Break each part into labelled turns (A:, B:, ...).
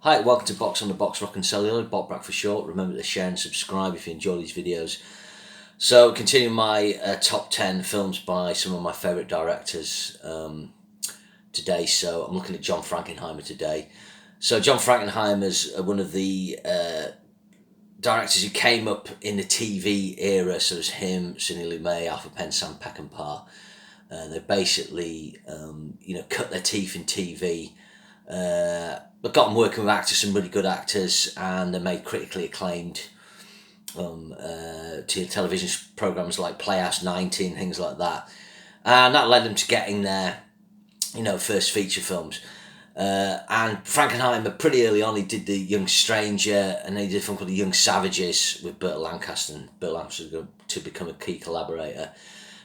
A: Hi, welcome to Box on the Box Rock and Celluloid, Botbrack for short. Remember to share and subscribe if you enjoy these videos. So, continuing my top 10 films by some of my favourite directors today. So, I'm looking at John Frankenheimer today. So, John Frankenheimer's one of the directors who came up in the TV era. So, there's him, Sidney Lumet, Arthur Penn, Sam Peckinpah. They basically, cut their teeth in TV. Got them working with actors, some really good actors, and they made critically acclaimed television programs like Playhouse 90 and things like that. And that led them to getting their, first feature films. And Frankenheimer, pretty early on, he did The Young Stranger, and then he did a film called The Young Savages with Burt Lancaster, and Burt Lancaster was going to become a key collaborator.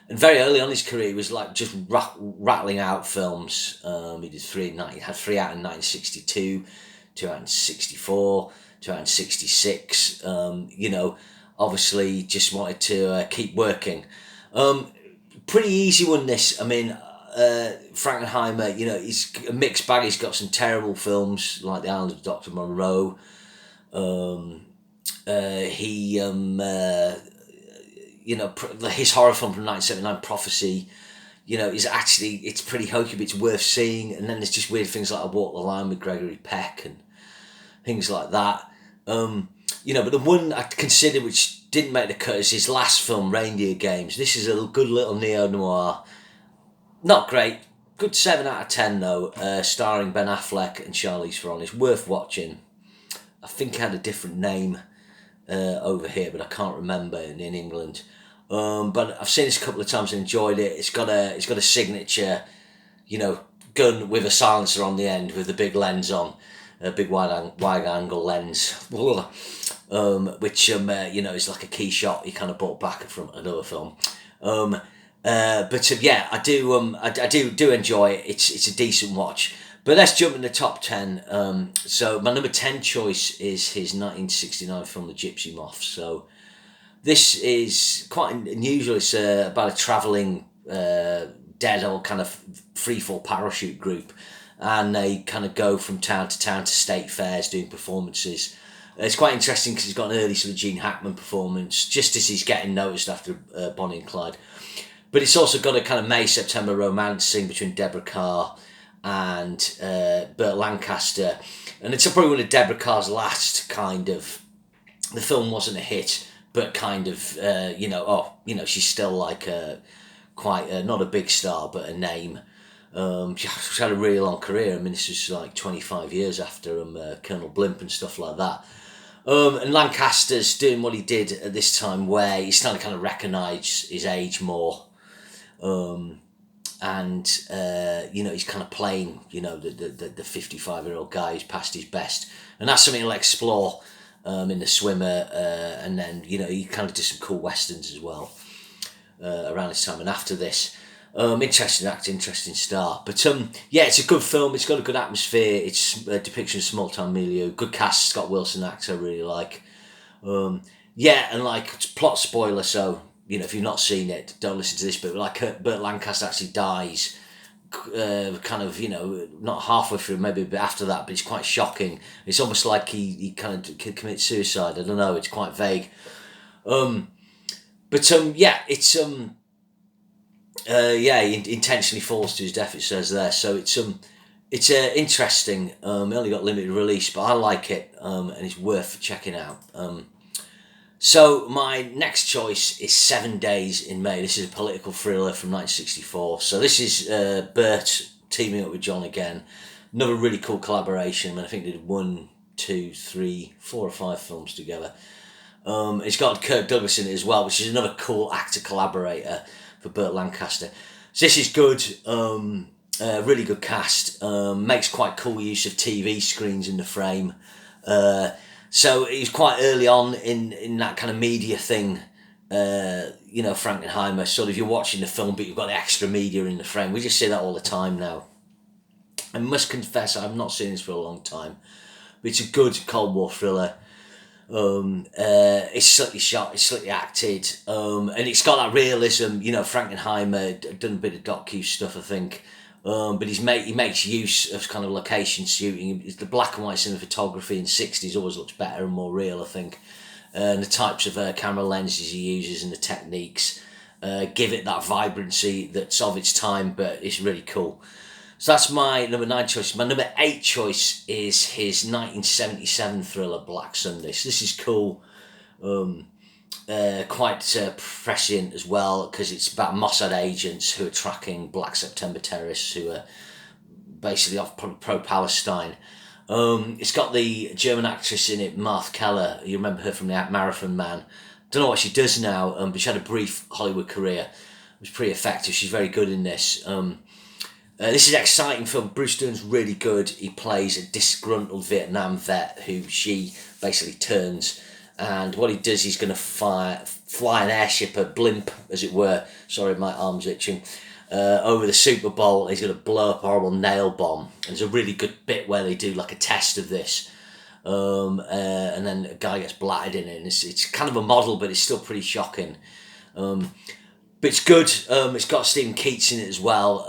A: And very early on in his career, he was like just rattling out films. He had three out in 1962, two out in 64, two out in 66. Obviously just wanted to keep working. Pretty easy one, this. I mean, Frankenheimer, he's a mixed bag. He's got some terrible films like The Island of Dr. Monroe. His horror film from 1979, Prophecy, it's pretty hokey, but it's worth seeing. And then there's just weird things like I Walk the Line with Gregory Peck and things like that. But the one I consider which didn't make the cut is his last film, Reindeer Games. This is a good little neo-noir. Not great. Good 7 out of 10 though, starring Ben Affleck and Charlize Theron. It's worth watching. I think it had a different name over here, but I can't remember in England. But I've seen this a couple of times and enjoyed it. It's got a signature, gun with a silencer on the end with a big lens on, a big wide angle lens, which is like a key shot you kind of brought back from another film. I do enjoy it. It's a decent watch. But let's jump in the top 10. So my number 10 choice is his 1969 film, The Gypsy Moth. So this is quite unusual. It's about a travelling dead old kind of freefall parachute group. And they kind of go from town to state fairs doing performances. It's quite interesting because he's got an early sort of Gene Hackman performance, just as he's getting noticed after Bonnie and Clyde. But it's also got a kind of May-September romance scene between Deborah Kerr and Burt Lancaster, and it's probably one of Deborah Kerr's last kind of. The film wasn't a hit, but kind of she's still like not a big star, but a name. She's had a really long career. I mean, this was like 25 years after Colonel Blimp and stuff like that. And Lancaster's doing what he did at this time, where he's starting to kind of recognise his age more. He's kind of playing, the 55-year-old guy who's past his best. And that's something he'll explore in The Swimmer. And then, he kind of did some cool westerns as well around this time and after this. Interesting actor, interesting star. But, it's a good film. It's got a good atmosphere. It's a depiction of small-town milieu. Good cast. Scott Wilson, actor I really like. Plot spoiler, so... if you've not seen it, don't listen to this, but like Burt Lancaster actually dies not halfway through, maybe a bit after that, but it's quite shocking. It's almost like he kind of commits suicide. I don't know, it's quite vague. He intentionally falls to his death, it says there. So it's interesting. It only got limited release, but I like it, and it's worth checking out. So my next choice is 7 Days in May. This is a political thriller from 1964. So this is Burt teaming up with John again. Another really cool collaboration. I mean, I think they did 1, 2, 3, 4 or 5 films together. It's got Kirk Douglas in it as well, which is another cool actor collaborator for Burt Lancaster. So this is good. Really good cast. Makes quite cool use of TV screens in the frame. So it was quite early on in that kind of media thing, Frankenheimer. Sort of, you're watching the film, but you've got the extra media in the frame. We just see that all the time now. I must confess, I've not seen this for a long time, but it's a good Cold War thriller. It's slightly shot, it's slightly acted, and it's got that realism. Frankenheimer done a bit of docu stuff, I think, But he makes use of kind of location shooting. The black and white cinematography in the 60s always looks better and more real, I think. And the types of camera lenses he uses and the techniques give it that vibrancy that's of its time, but it's really cool. So that's my number 9 choice. My number 8 choice is his 1977 thriller Black Sunday. So this is cool. Quite prescient as well, because it's about Mossad agents who are tracking Black September terrorists who are basically pro-Palestine. It's got the German actress in it, Martha Keller. You remember her from the Marathon Man. Don't know what she does now, but she had a brief Hollywood career. It was pretty effective. She's very good in this. This is an exciting film. Bruce Dern's really good. He plays a disgruntled Vietnam vet who she basically turns. And what he does, he's going to fly an airship, a blimp, as it were. Sorry, my arm's itching. Over the Super Bowl. He's going to blow up a horrible nail bomb. And there's a really good bit where they do like a test of this. And then a guy gets blatted in it. And it's kind of a model, but it's still pretty shocking. But it's good. It's got Stephen Keats in it as well.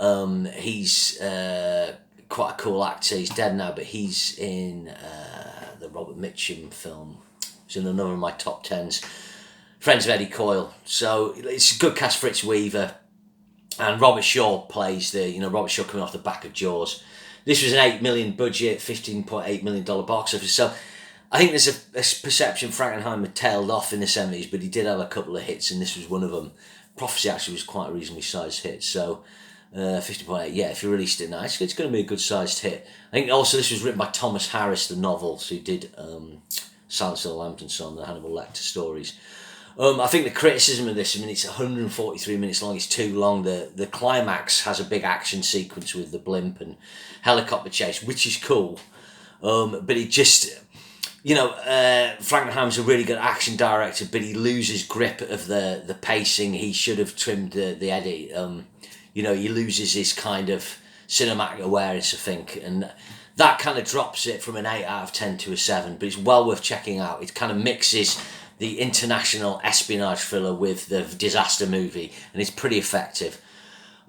A: He's quite a cool actor. He's dead now, but he's in the Robert Mitchum film. He's in another of my top 10s. Friends of Eddie Coyle. So it's a good cast. Fritz Weaver. And Robert Shaw plays Robert Shaw coming off the back of Jaws. This was an $8 million budget, $15.8 million box office. So I think there's a perception Frankenheimer tailed off in the 70s, but he did have a couple of hits, and this was one of them. Prophecy actually was quite a reasonably sized hit. So 50.8, yeah, if you released it now, it's going to be a good sized hit. I think also this was written by Thomas Harris, the novelist who did Silence of the Lambs and so on, the Hannibal Lecter stories. I think the criticism of this, I mean, it's 143 minutes long, it's too long. The climax has a big action sequence with the blimp and helicopter chase, which is cool. But it just, Frankenheimer's a really good action director, but he loses grip of the pacing. He should have trimmed the edit. He loses his kind of cinematic awareness, I think, and that kind of drops it from an 8 out of 10 to a 7, but it's well worth checking out. It kind of mixes the international espionage thriller with the disaster movie, and it's pretty effective.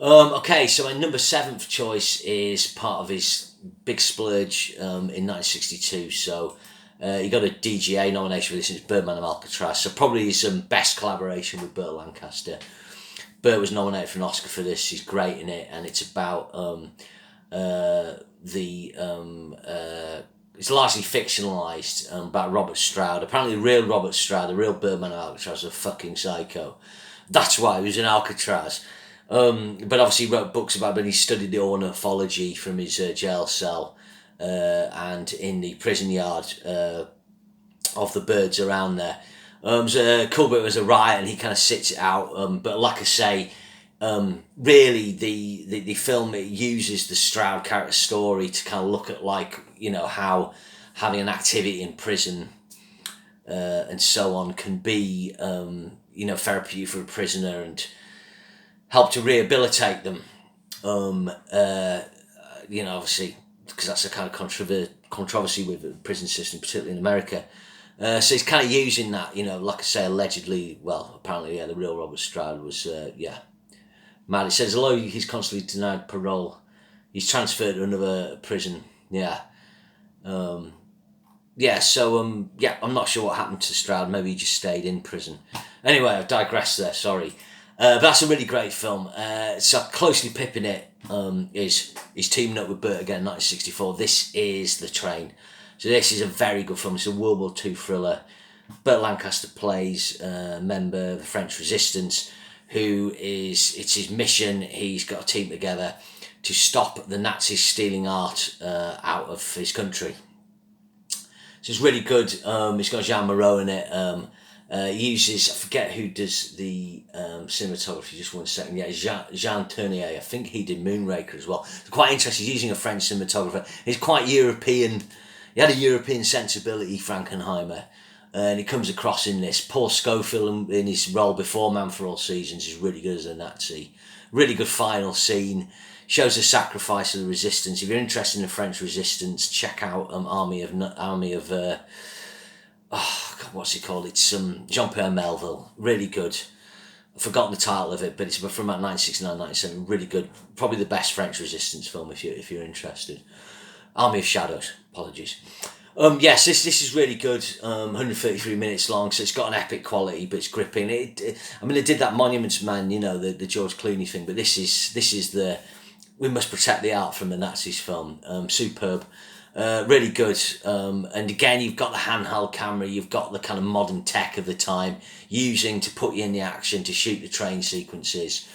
A: Okay, so my number 7th choice is part of his big splurge in 1962, so he got a DGA nomination for this, and it's Birdman of Alcatraz, so probably his best collaboration with Burt Lancaster. Burt was nominated for an Oscar for this, he's great in it, and it's about it's largely fictionalised about Robert Stroud. Apparently the real Robert Stroud, the real Birdman of Alcatraz, was a fucking psycho. That's why he was in Alcatraz. But obviously he wrote books about it, and he studied the ornithology from his jail cell and in the prison yard of the birds around there. Cool bit was a riot, and he kind of sits it out. But like I say, really the film, it uses the Stroud character story to kind of look at how having an activity in prison and so on can be therapeutic for a prisoner and help to rehabilitate them. Obviously because that's a kind of controversy with the prison system, particularly in America. So he's kind of using that, like I say, allegedly, apparently, the real Robert Stroud was, mad. It says, although he's constantly denied parole, he's transferred to another prison. I'm not sure what happened to Stroud. Maybe he just stayed in prison. Anyway, I've digressed there, sorry. But that's a really great film. So closely pipping it is teaming up with Burt again in 1964. This is The Train. So this is a very good film. It's a World War II thriller. Burt Lancaster plays a member of the French Resistance it's his mission. He's got a team together to stop the Nazis stealing art out of his country. So it's really good. It's got Jean Moreau in it. He uses, I forget who does the cinematography, just 1 second. Yeah, Jean Tournier. I think he did Moonraker as well. It's quite interesting. He's using a French cinematographer. He's quite European. He had a European sensibility, Frankenheimer. And he comes across in this. Paul Scofield in his role before Man for All Seasons is really good as a Nazi. Really good final scene. Shows the sacrifice of the resistance. If you're interested in the French resistance, check out Army of what's it called? It's Jean-Pierre Melville. Really good. I've forgotten the title of it, but it's from about 1969, 1970. Really good. Probably the best French resistance film if you're interested. Army of Shadows. Apologies. Yes, this is really good. 133 minutes long, so it's got an epic quality, but it's gripping. I mean, they did that Monuments Man, you know, the George Clooney thing, but this is the we must protect the art from the Nazis film. Superb, really good. And again, you've got the handheld camera, you've got the kind of modern tech of the time using to put you in the action, to shoot the train sequences.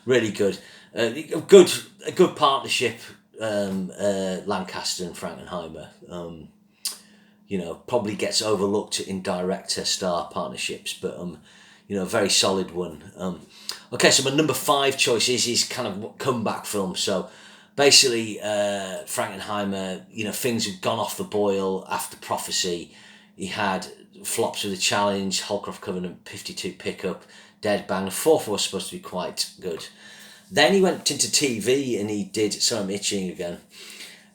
A: Really good. A good partnership. Lancaster and Frankenheimer. You know, probably gets overlooked in director-star partnerships, but you know, a very solid one. Okay, so my number 5 choice is his kind of comeback film. So basically, Frankenheimer, you know, things had gone off the boil after Prophecy. He had flops with the Challenge, Holcroft Covenant, 52 Pickup, Dead Bang. The fourth was supposed to be quite good. Then he went into TV and he did. Sorry, I'm itching again.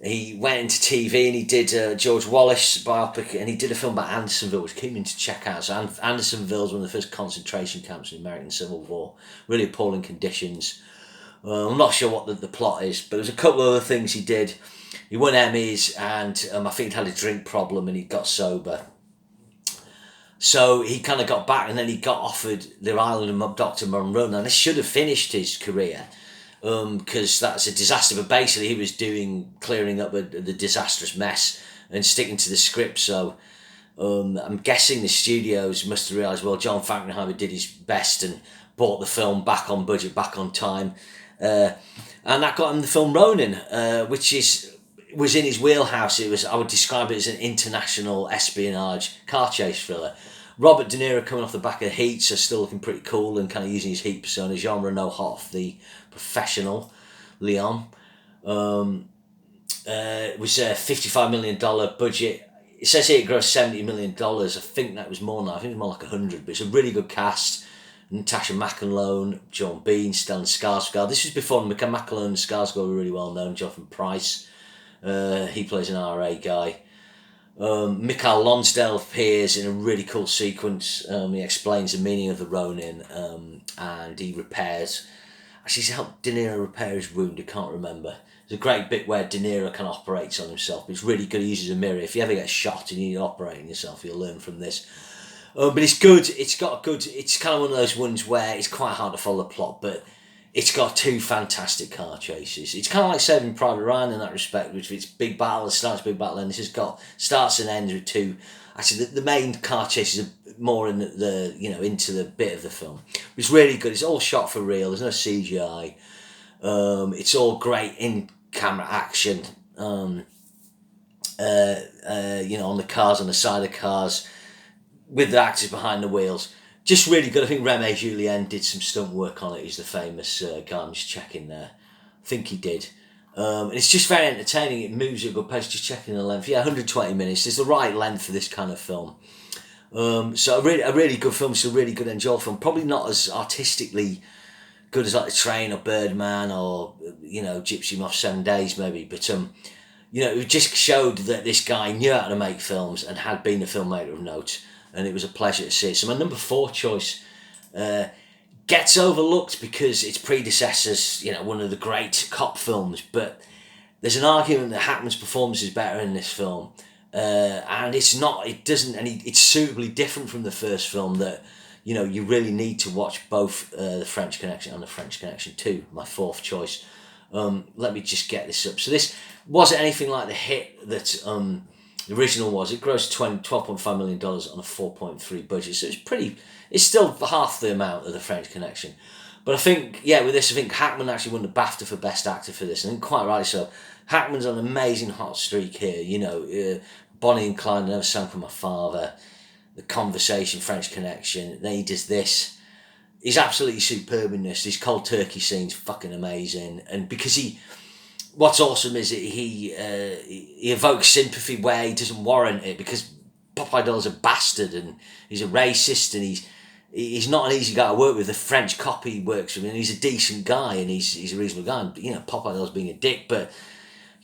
A: He went into TV and he did George Wallace biopic, and he did a film about Andersonville, which came in to check out. So Andersonville is one of the first concentration camps in the American Civil War. Really appalling conditions. I'm not sure what the plot is, but there's a couple of other things he did. He won Emmys, and I think he had a drink problem and he got sober. So he kind of got back, and then he got offered the Island of Dr. Monroe, and this should have finished his career. Because that's a disaster, but basically he was clearing up the disastrous mess and sticking to the script. So I'm guessing the studios must have realised, well, John Frankenheimer did his best and brought the film back on budget, back on time, and that got him the film Ronin, which was in his wheelhouse. I would describe it as an international espionage car chase thriller. Robert De Niro coming off the back of Heat, so still looking pretty cool and kind of using his Heat persona. Jean Reno Hoff, the professional Leon. It was a $55 million budget. It says here it grossed $70 million. I think that was more than that. I think it was more like 100, but it's a really good cast. Natasha McElhone, John Bean, Stellan Skarsgård. This was before McElhone and Skarsgård were really well known. Jonathan Pryce, he plays an RA guy. Mikael Lonsdale appears in a really cool sequence. He explains the meaning of the Ronin, and he repairs. Actually, he's helped De Niro repair his wound. I can't remember. There's a great bit where De Niro kind of operates on himself. But it's really good. He uses a mirror. If you ever get shot and you need to operate on yourself, you'll learn from this. But it's good. It's kind of one of those ones where it's quite hard to follow the plot, but it's got 2 fantastic car chases. It's kind of like Saving Private Ryan in that respect, which it's big battle, it starts big battle, and this has got starts and ends with 2. Actually, the main car chases are more in the into the bit of the film. It's really good. It's all shot for real. There's no CGI. It's all great in camera action. On the cars, on the side of cars, with the actors behind the wheels. Just really good. I think Rene Julien did some stunt work on it. He's the famous guy. I'm just checking there. I think he did. And it's just very entertaining. It moves at a good pace. Just checking the length. Yeah, 120 minutes. It's the right length for this kind of film. So a really good film. It's a really good enjoyable film. Probably not as artistically good as like The Train or Birdman or Gypsy Moth 7 Days maybe. But it just showed that this guy knew how to make films and had been a filmmaker of note. And it was a pleasure to see. So my number 4 choice gets overlooked because its predecessors, one of the great cop films. But there's an argument that Hackman's performance is better in this film, and it's not. It doesn't, and it's suitably different from the first film. That you really need to watch both the French Connection and the French Connection 2. My 4th choice. Let me just get this up. So this wasn't anything like the hit that. The original was. It grossed $12.5 million on a 4.3 budget, so it's still half the amount of the French Connection. But I think, with this, I think Hackman actually won the BAFTA for Best Actor for this, and quite rightly so. Hackman's on an amazing hot streak here, Bonnie and Clyde, Never Sang for My Father, The Conversation, French Connection, then he does this. He's absolutely superb in this. His cold turkey scene's fucking amazing, and because what's awesome is that he evokes sympathy where he doesn't warrant it, because Popeye Doyle's a bastard and he's a racist and he's not an easy guy to work with. The French cop he works with, and he's a decent guy and he's a reasonable guy. And, Popeye Doyle's being a dick, but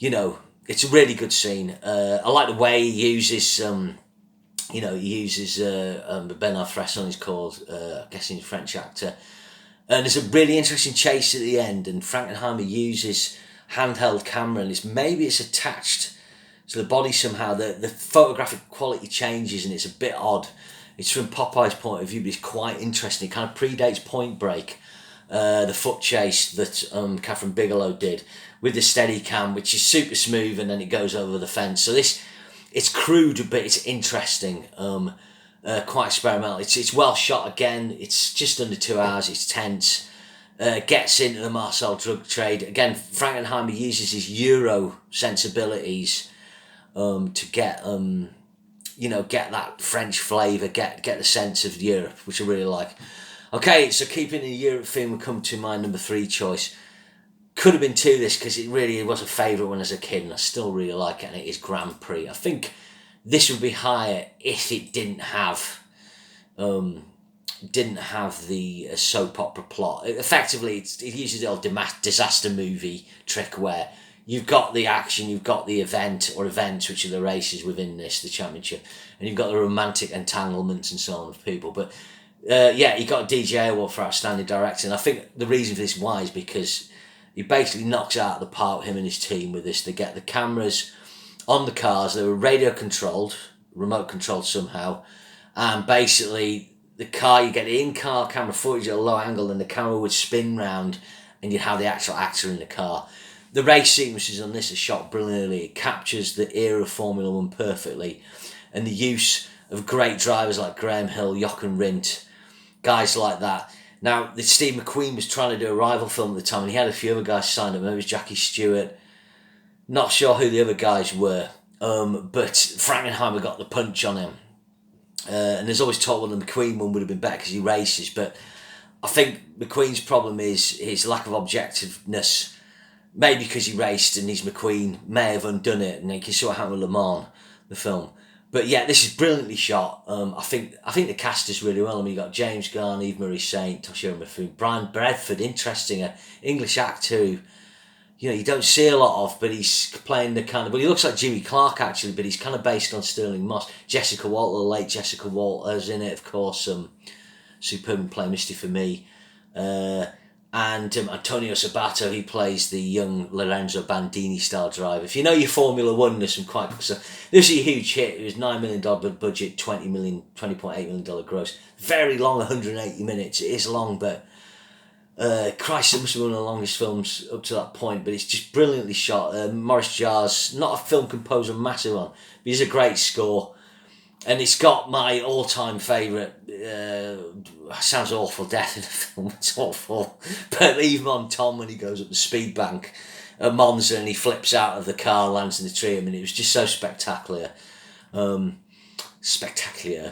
A: it's a really good scene. I like the way he uses Bernard Fresson. He's called, I guess he's a French actor. And there's a really interesting chase at the end, and Frankenheimer uses handheld camera, and it's attached to the body somehow. The photographic quality changes, and it's a bit odd. It's from Popeye's point of view, but it's quite interesting. It kind of predates Point Break, the foot chase that Catherine Bigelow did with the Steadicam, which is super smooth, and then it goes over the fence. So it's crude, but it's interesting. Quite experimental. It's well shot again. It's just under 2 hours. It's tense. Gets into the Marseille drug trade again. Frankenheimer uses his Euro sensibilities to get get that French flavour, get the sense of Europe, which I really like. Okay, so keeping the Europe theme, we come to my number 3 choice. Could have been 2 this, because it really was a favourite when I was a kid, and I still really like it, and it is Grand Prix. I think this would be higher if it didn't have the soap opera plot. Effectively, it uses the old disaster movie trick where you've got the action, you've got the event or events, which are the races within this, the championship, and you've got the romantic entanglements and so on of people. But he got a DJ award for outstanding directing. I think the reason for this why is because he basically knocks it out of the park, him and his team, with this. They get the cameras on the cars. They were radio controlled, remote controlled somehow, and basically the car, you get the in-car camera footage at a low angle, and the camera would spin round, and you'd have the actual actor in the car. The race sequences on this are shot brilliantly. It captures the era of Formula One perfectly, and the use of great drivers like Graham Hill, Jochen Rindt, guys like that. Now, Steve McQueen was trying to do a rival film at the time, and he had a few other guys signed up. Maybe it was Jackie Stewart. Not sure who the other guys were, but Frankenheimer got the punch on him. And there's always talk that the McQueen one would have been better because he races, but I think McQueen's problem is his lack of objectiveness. Maybe because he raced and he's McQueen, may have undone it, and you can see what happened with Le Mans, the film. But yeah, this is brilliantly shot. I think the cast is really well. I mean, you got James Garn, Eve Marie Saint, Toshiro Mifune, Brian Bedford, interesting, an English actor who, you don't see a lot of, but he's playing the kind of... Well, he looks like Jimmy Clark, actually, but he's kind of based on Sterling Moss. Jessica Walter, the late Jessica Walter's in it, of course. Superb play, Misty for Me. And Antonio Sabato, he plays the young Lorenzo Bandini-style driver. If you know your Formula One, there's some quite... So this is a huge hit. It was $9 million budget, $20.8 million gross. Very long, 180 minutes. It is long, but... Christ, it must have been one of the longest films up to that point, but it's just brilliantly shot. Maurice Jarre's not a film composer, massive one, but he's a great score, and it's got my all-time favourite. Sounds awful, death in the film. It's awful, but even on Tom when he goes up the speed bank at Monza and he flips out of the car, lands in the tree. I mean, it was just so spectacular. I'm just looking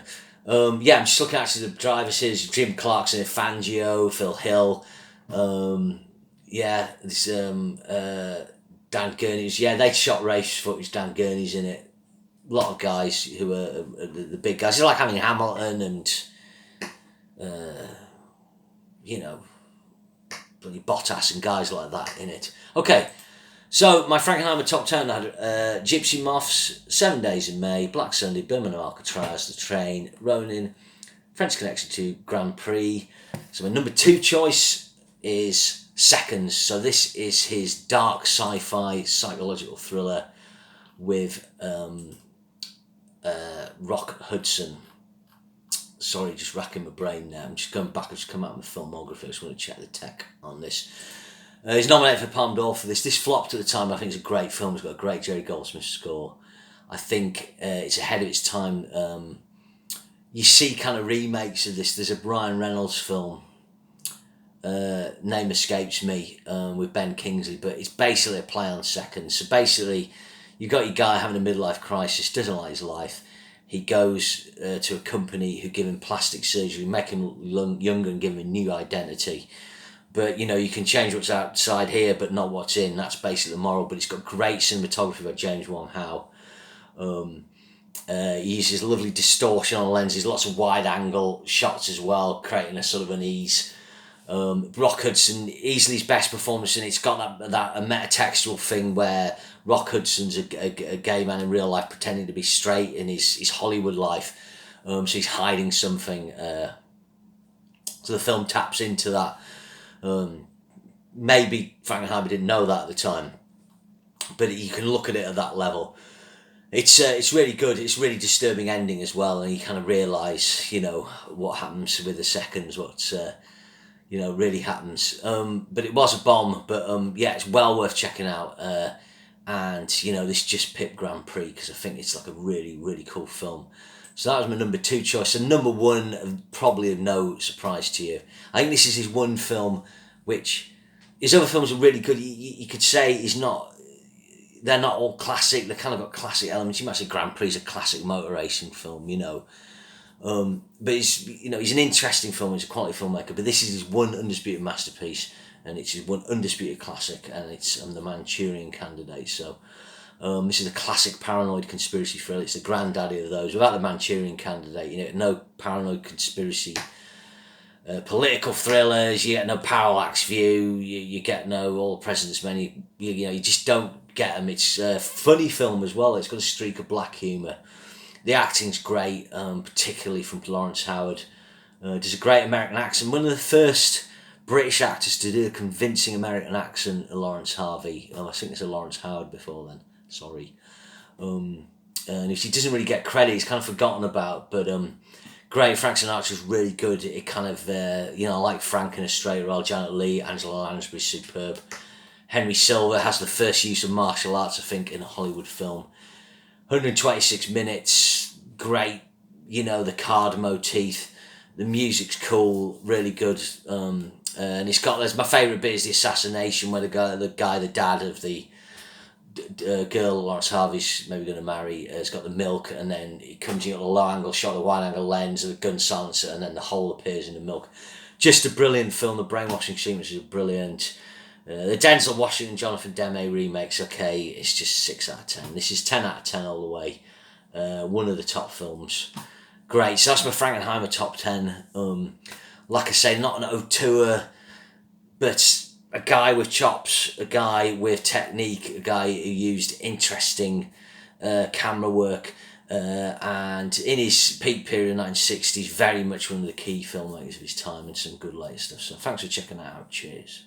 A: at the drivers here. Jim Clarkson, Fangio, Phil Hill. There's Dan Gurney's. Yeah, they shot race footage. Dan Gurney's in it. A lot of guys who are the big guys. It's like having Hamilton and bloody Bottas and guys like that in it. Okay, so my Frankenheimer top 10 had Gypsy Moths, 7 Days in May, Black Sunday, Birmingham Alcatraz, The Train, Ronin, French Connection to Grand Prix. So my number 2 choice is Seconds. So this is his dark sci-fi psychological thriller with Rock Hudson. Sorry, just racking my brain now. I'm just going back. I've just come out with my filmography. I just want to check the tech on this. He's nominated for Palme d'Or for this. This flopped at the time. I think it's a great film. It's got a great Jerry Goldsmith score. I think it's ahead of its time. You see kind of remakes of this. There's a Ryan Reynolds film. Name escapes me, with Ben Kingsley, but it's basically a play on Seconds. So basically, you've got your guy having a midlife crisis, doesn't like his life. He goes to a company who give him plastic surgery, make him younger and give him a new identity. But, you can change what's outside here, but not what's in. That's basically the moral. But it's got great cinematography by James Wong Howe. He uses lovely distortion on lenses, lots of wide-angle shots as well, creating a sort of unease. Rock Hudson, easily his best performance, and it's got that a metatextual thing where Rock Hudson's a gay man in real life pretending to be straight in his Hollywood life. So he's hiding something. So the film taps into that. Maybe Frankenheimer didn't know that at the time, but you can look at it at that level. It's really good. It's really disturbing ending as well, and you kind of realise, what happens with the seconds, what really happens. But it was a bomb. But yeah, it's well worth checking out. And this just pipped Grand Prix because I think it's like a really, really cool film. So that was my number 2 choice. And number 1, probably of no surprise to you, I think this is his one film which his other films are really good. You could say they're not all classic. They've kind of got classic elements. You might say Grand Prix is a classic motor racing film, but he's an interesting film. He's a quality filmmaker. But this is his one undisputed masterpiece, and it's his one undisputed classic, and it's The Manchurian Candidate. So this is a classic paranoid conspiracy thriller. It's the granddaddy of those. Without The Manchurian Candidate, no paranoid conspiracy political thrillers. You get no Parallax View. You get no All the President's Men. You just don't get them. It's a funny film as well. It's got a streak of black humour. The acting's great, particularly from Lawrence Howard. Does a great American accent. One of the first British actors to do a convincing American accent, Lawrence Harvey. I think there's a Lawrence Howard before then. Sorry. And he doesn't really get credit. He's kind of forgotten about, but great. Frank Sinatra's really good. It kind of, like Frank in a Straight Roll, Janet Leigh, Angela Lansbury's superb. Henry Silva has the first use of martial arts, I think, in a Hollywood film. 126 minutes, great. The card motif, the music's cool, really good. And there's my favourite bit is the assassination where the dad of the girl Lawrence Harvey's maybe going to marry, has got the milk, and then it comes in a low angle shot, the wide angle lens, of the gun silencer, and then the hole appears in the milk. Just a brilliant film. The brainwashing sequences are brilliant. The Denzel Washington, Jonathan Demme remakes, okay, it's just 6 out of 10. This is 10 out of 10 all the way. One of the top films. Great. So that's my Frankenheimer top 10. Like I say, not an auteur, but a guy with chops, a guy with technique, a guy who used interesting camera work, and in his peak period in the 1960s, very much one of the key filmmakers of his time, and some good later stuff. So thanks for checking that out. Cheers.